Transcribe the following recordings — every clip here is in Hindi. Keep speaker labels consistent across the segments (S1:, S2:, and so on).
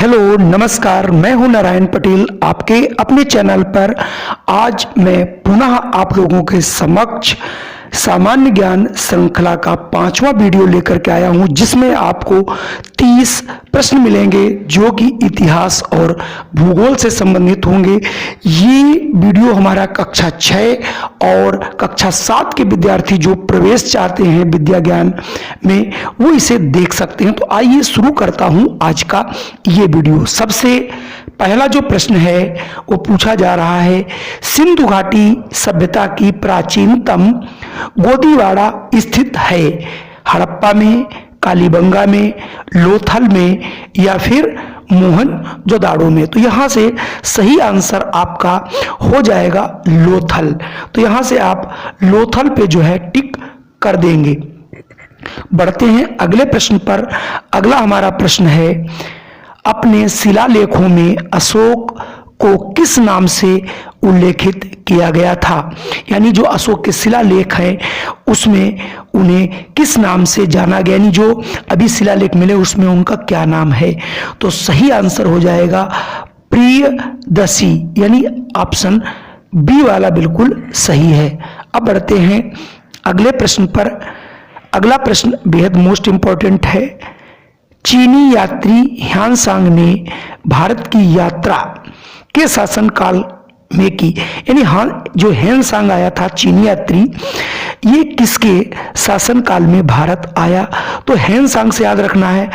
S1: हेलो नमस्कार, मैं हूं नारायण पटेल आपके अपने चैनल पर। आज मैं पुनः आप लोगों के समक्ष सामान्य ज्ञान श्रृंखला का 5वां वीडियो लेकर के आया हूं, जिसमें आपको 30 प्रश्न मिलेंगे जो कि इतिहास और भूगोल से संबंधित होंगे। ये वीडियो हमारा कक्षा 6 और कक्षा 7 के विद्यार्थी जो प्रवेश चाहते हैं विद्या ज्ञान में, वो इसे देख सकते हैं। तो आइए शुरू करता हूं आज का ये वीडियो। सबसे पहला जो प्रश्न है वो पूछा जा रहा है, सिंधु घाटी सभ्यता की प्राचीनतम गोदीवाड़ा स्थित है हड़प्पा में, कालीबंगा में, लोथल में या फिर मोहनजोदाड़ो में। तो यहां से सही आंसर आपका हो जाएगा लोथल। तो यहां से आप लोथल पे जो है टिक कर देंगे। बढ़ते हैं अगले प्रश्न पर। अगला हमारा प्रश्न है, अपने शिलालेखों में अशोक को किस नाम से उल्लेखित किया गया था? यानी जो अशोक के शिलालेख हैं उसमें उन्हें किस नाम से जाना गया, यानी जो अभी शिलालेख मिले उसमें उनका क्या नाम है? तो सही आंसर हो जाएगा प्रियदर्शी, यानी ऑप्शन बी वाला बिल्कुल सही है। अब बढ़ते हैं अगले प्रश्न पर। अगला प्रश्न बेहद मोस्ट इंपॉर्टेंट है। चीनी यात्री ह्वेनसांग ने भारत की यात्रा के शासनकाल में की, यानी जो ह्वेनसांग आया था चीनी यात्री, ये किसके शासनकाल में भारत आया? तो ह्वेनसांग से याद रखना है,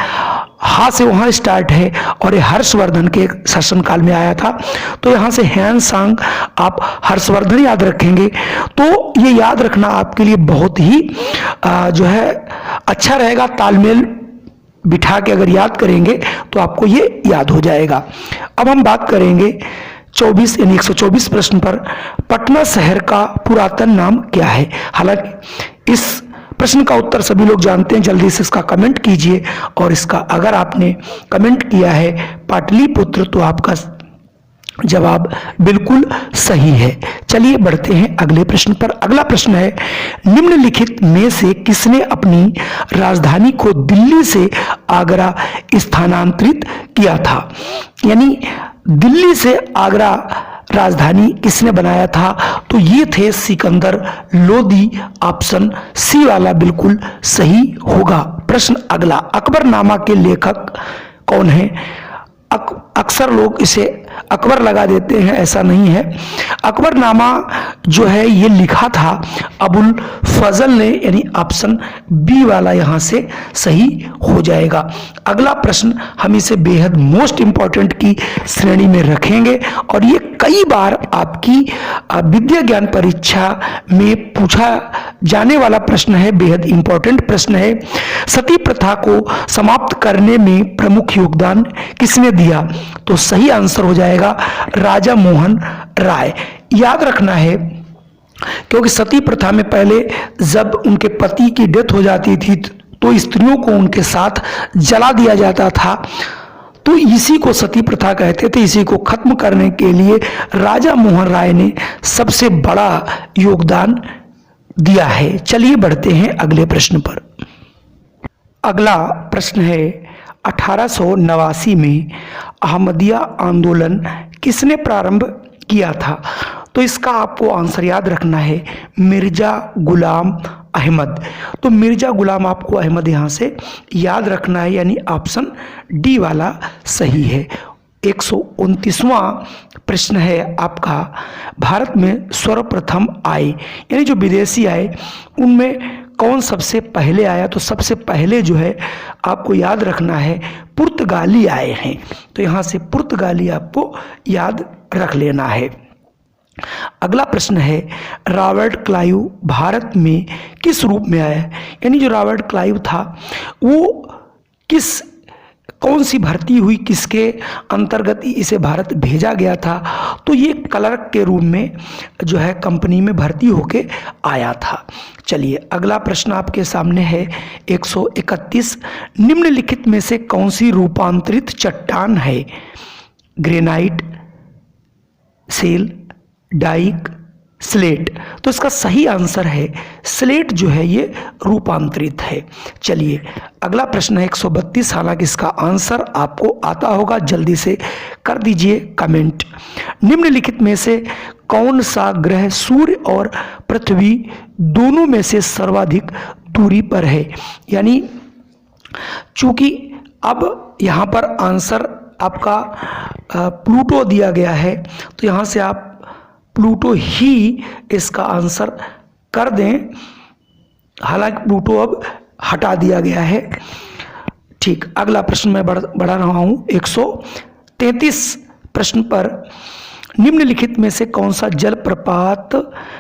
S1: हा से वहां स्टार्ट है और ये हर्षवर्धन के शासनकाल में आया था। तो यहां से ह्वेनसांग आप हर्षवर्धन याद रखेंगे तो ये याद रखना आपके लिए बहुत ही जो है अच्छा रहेगा। तालमेल बिठा के अगर याद करेंगे तो आपको ये याद हो जाएगा। अब हम बात करेंगे 24 यानी 124 प्रश्न पर। पटना शहर का पुरातन नाम क्या है? हालांकि इस प्रश्न का उत्तर सभी लोग जानते हैं, जल्दी से इसका कमेंट कीजिए। और इसका अगर आपने कमेंट किया है पाटलिपुत्र तो आपका जवाब बिल्कुल सही है। चलिए बढ़ते हैं अगले प्रश्न पर। अगला प्रश्न है, निम्नलिखित में से किसने अपनी राजधानी को दिल्ली से आगरा स्थानांतरित किया था? यानी दिल्ली से आगरा राजधानी किसने बनाया था? तो ये थे सिकंदर लोदी, ऑप्शन सी वाला बिल्कुल सही होगा। प्रश्न अगला, अकबरनामा के लेखक कौन है? अक्सर लोग इसे अकबर लगा देते हैं, ऐसा नहीं है। अकबरनामा जो है ये लिखा था अबुल फजल ने, यानी ऑप्शन बी वाला यहां से सही हो जाएगा। अगला प्रश्न हम इसे बेहद मोस्ट इंपॉर्टेंट की श्रेणी में रखेंगे और ये कई बार आपकी विद्या ज्ञान परीक्षा में पूछा जाने वाला प्रश्न है, बेहद इंपॉर्टेंट प्रश्न है। सती प्रथा को समाप्त करने में प्रमुख योगदान किसने दिया? तो सही आंसर हो जाएगा राजा मोहन राय। याद रखना है क्योंकि सती प्रथा में पहले जब उनके पति की डेथ हो जाती थी तो स्त्रियों को उनके साथ जला दिया जाता था, तो इसी को सती प्रथा कहते थे। इसी को खत्म करने के लिए राजा मोहन राय ने सबसे बड़ा योगदान दिया है। चलिए बढ़ते हैं अगले प्रश्न पर। अगला प्रश्न है, 1889 में अहमदिया आंदोलन किसने प्रारंभ किया था? तो इसका आपको आंसर याद रखना है मिर्जा गुलाम अहमद। तो मिर्जा गुलाम आपको अहमद यहाँ से याद रखना है, यानी ऑप्शन डी वाला सही है। 129वां प्रश्न है आपका, भारत में सर्वप्रथम आए, यानी जो विदेशी आए उनमें कौन सबसे पहले आया? तो सबसे पहले जो है आपको याद रखना है पुर्तगाली आए हैं। तो यहाँ से पुर्तगाली आपको याद रख लेना है। अगला प्रश्न है, रॉबर्ट क्लाइव भारत में किस रूप में आया? यानी जो रॉबर्ट क्लाइव था वो कौन सी भर्ती हुई, किसके अंतर्गत इसे भारत भेजा गया था? तो ये क्लर्क के रूप में जो है कंपनी में भर्ती होके आया था। चलिए अगला प्रश्न आपके सामने है 131, निम्नलिखित में से कौन सी रूपांतरित चट्टान है? Granite, shale, dyke, slate. तो इसका सही आंसर है स्लेट जो है ये रूपांतरित है। चलिए अगला प्रश्न है 132। हालांकि इसका आंसर आपको आता होगा, जल्दी से कर दीजिए कमेंट। निम्नलिखित में से कौन सा ग्रह सूर्य और पृथ्वी दोनों में से सर्वाधिक दूरी पर है? यानी चूंकि अब यहाँ पर आंसर आपका प्लूटो दिया गया है, तो यहाँ से आप प्लूटो ही इसका आंसर कर दें। हालांकि प्लूटो अब हटा दिया गया है। ठीक, अगला प्रश्न मैं बढ़ा रहा हूं 133 प्रश्न पर। निम्नलिखित में से कौन सा जलप्रपात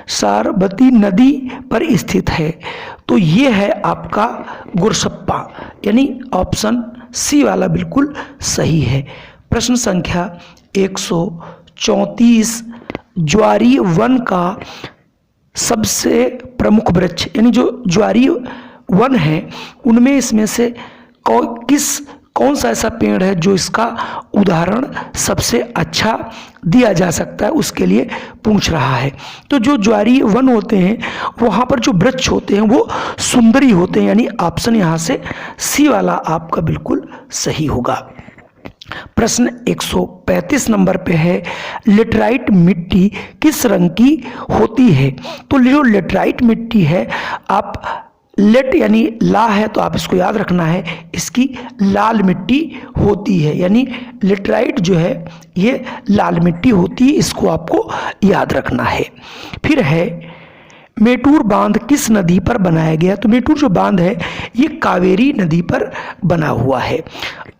S1: सारवती नदी पर स्थित है? तो ये है आपका गुरसप्पा, यानी ऑप्शन सी वाला बिल्कुल सही है। प्रश्न संख्या 134। ज्वारी वन का सबसे प्रमुख वृक्ष, यानी जो ज्वारी वन है उनमें इसमें से कौन सा ऐसा पेड़ है जो इसका उदाहरण सबसे अच्छा दिया जा सकता है, उसके लिए पूछ रहा है। तो जो ज्वारी वन होते हैं वहाँ पर जो वृक्ष होते हैं वो सुंदरी होते हैं, यानी ऑप्शन यहाँ से सी वाला आपका बिल्कुल सही होगा। प्रश्न 135 नंबर पे है, लेटराइट मिट्टी किस रंग की होती है? तो जो लेटराइट मिट्टी है, आप लेट यानी ला है तो आप इसको याद रखना है, इसकी लाल मिट्टी होती है, यानी लेटराइट जो है ये लाल मिट्टी होती है, इसको आपको याद रखना है। फिर है मेटूर बांध किस नदी पर बनाया गया? तो मेटूर जो बांध है ये कावेरी नदी पर बना हुआ है।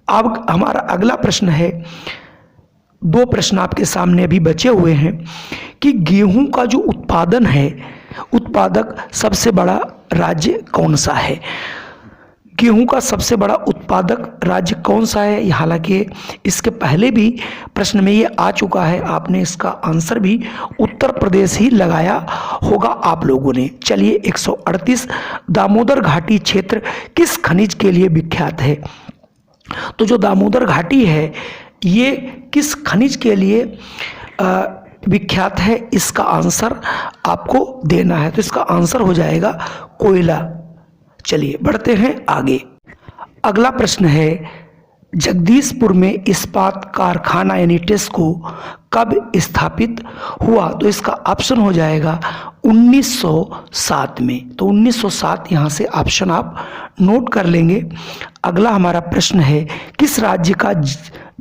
S1: अब हमारा अगला प्रश्न है, दो प्रश्न आपके सामने अभी बचे हुए हैं कि गेहूं का जो उत्पादन है, उत्पादक सबसे बड़ा राज्य कौन सा है? गेहूं का सबसे बड़ा उत्पादक राज्य कौन सा है? हालांकि इसके पहले भी प्रश्न में ये आ चुका है, आपने इसका आंसर भी उत्तर प्रदेश ही लगाया होगा आप लोगों ने। चलिए 138, दामोदर घाटी क्षेत्र किस खनिज के लिए विख्यात है? तो जो दामोदर घाटी है ये किस खनिज के लिए विख्यात है, इसका आंसर आपको देना है। तो इसका आंसर हो जाएगा कोयला। चलिए बढ़ते हैं आगे। अगला प्रश्न है, जगदीशपुर में इस्पात कारखाना यानी टेस्को कब स्थापित हुआ? तो इसका ऑप्शन हो जाएगा 1907 में। तो 1907 यहाँ से ऑप्शन आप नोट कर लेंगे। अगला हमारा प्रश्न है, किस राज्य का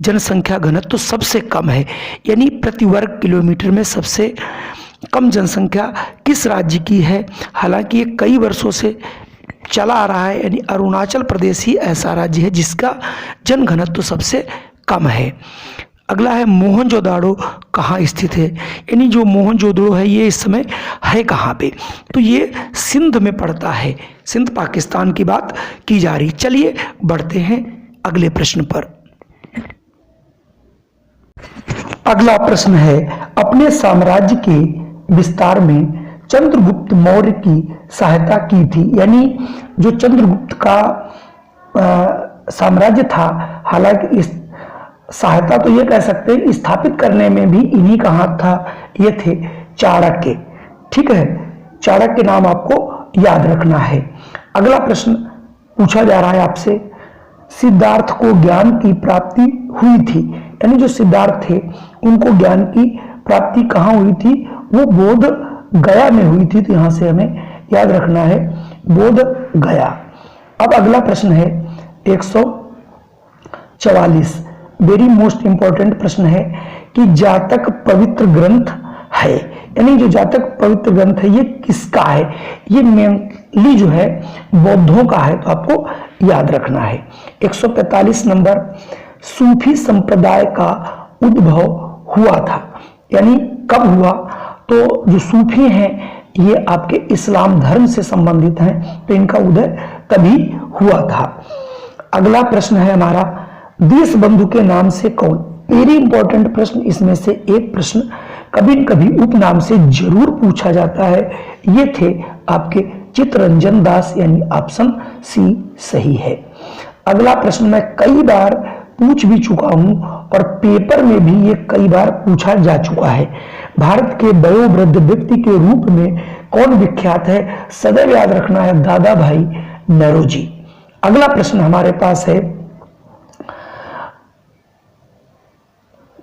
S1: जनसंख्या घनत्व तो सबसे कम है, यानी प्रति वर्ग किलोमीटर में सबसे कम जनसंख्या किस राज्य की है? हालांकि ये कई वर्षों से चला आ रहा है, यानी अरुणाचल प्रदेश ही ऐसा राज्य है जिसका जनघनत्व तो सबसे कम है। अगला है, मोहनजोदाड़ो कहाँ स्थित है? यानी जो मोहनजोदड़ो है ये इस समय है कहाँ पे? तो ये सिंध में पड़ता है, सिंध पाकिस्तान की बात की जा रही। चलिए बढ़ते हैं अगले प्रश्न पर। अगला प्रश्न है, अपने साम्राज्य के विस्तार में चंद्रगुप्त मौर्य की सहायता की थी? यानी जो चंद्रगुप्त का साम्राज्य था, हालांकि इस सहायता तो ये कह सकते हैं स्थापित करने में भी इन्हीं का हाथ था, ये थे चाणक्य। ठीक है, चाणक्य नाम आपको याद रखना है। अगला प्रश्न पूछा जा रहा है आपसे, सिद्धार्थ को ज्ञान की प्राप्ति हुई थी? यानी जो सिद्धार्थ थे उनको ज्ञान की प्राप्ति कहाँ हुई थी? वो बोध गया में हुई थी। तो यहां से हमें याद रखना है बोध गया। अब अगला प्रश्न है 144, वेरी मोस्ट इंपॉर्टेंट प्रश्न है कि जातक पवित्र ग्रंथ है, यानी जो जातक पवित्र ग्रंथ है ये किसका है? ये मेनली जो है बौद्धों का है, तो आपको याद रखना है। 145 नंबर, सूफी संप्रदाय का उद्भव हुआ था, यानी कब हुआ? तो जो सूफी हैं ये आपके इस्लाम धर्म से संबंधित हैं, तो इनका उदय तभी हुआ था। अगला प्रश्न है हमारा, देशबंधु के नाम से कौन? वेरी इंपॉर्टेंट प्रश्न, इसमें से एक प्रश्न कभी न कभी उपनाम से जरूर पूछा जाता है। ये थे आपके चित्तरंजन दास, यानी ऑप्शन सी सही है। अगला प्रश्न मैं कई बार पूछ भी चुका हूं और पेपर में भी ये कई बार पूछा जा चुका है। भारत के वयोवृद्ध व्यक्ति के रूप में कौन विख्यात है? सदैव याद रखना है, दादा भाई नौरोजी। अगला प्रश्न हमारे पास है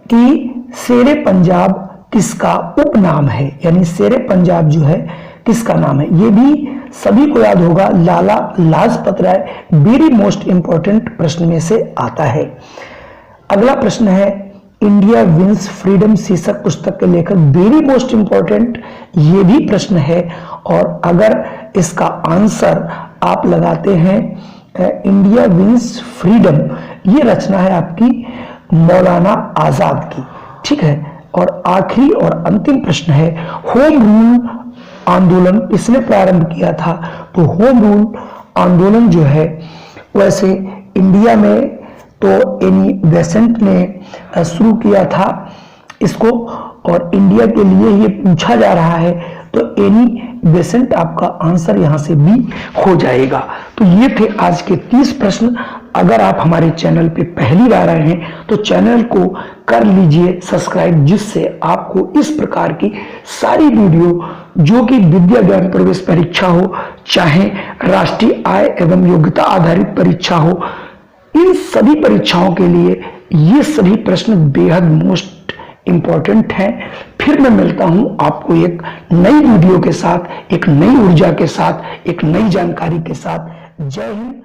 S1: कि शेरे पंजाब किसका उपनाम है, यानी शेरे पंजाब जो है किसका नाम है? ये भी सभी को याद होगा, Lala Lajpat Rai. Very most important प्रश्न में से आता है। अगला प्रश्न है, इंडिया विंस फ्रीडम शीर्षक पुस्तक के लेखक। वेरी मोस्ट इंपॉर्टेंट ये भी प्रश्न है, और अगर इसका आंसर आप लगाते हैं इंडिया विंस फ्रीडम, ये रचना है आपकी मौलाना आजाद की, ठीक है। और आखिरी और अंतिम प्रश्न है, होम रूल आंदोलन किसने प्रारंभ किया था? तो होम रूल आंदोलन जो है वैसे इंडिया में तो एनी बेसेंट ने शुरू किया था इसको, और इंडिया के लिए ये पूछा जा रहा है, तो एनी बेसेंट आपका आंसर यहां से भी हो जाएगा। तो ये थे आज के 30 प्रश्न। अगर आप हमारे चैनल पे पहली बार आए हैं तो चैनल को कर लीजिए सब्सक्राइब, जिससे आपको इस प्रकार की सारी वीडियो, जो कि विद्या ज्ञान प्रवेश परीक्षा हो, चाहे राष्ट्रीय आय एवं योग्यता आधारित परीक्षा हो, इन सभी परीक्षाओं के लिए ये सभी प्रश्न बेहद मोस्ट इंपॉर्टेंट है। फिर मैं मिलता हूं आपको एक नई वीडियो के साथ, एक नई ऊर्जा के साथ, एक नई जानकारी के साथ। जय हिंद।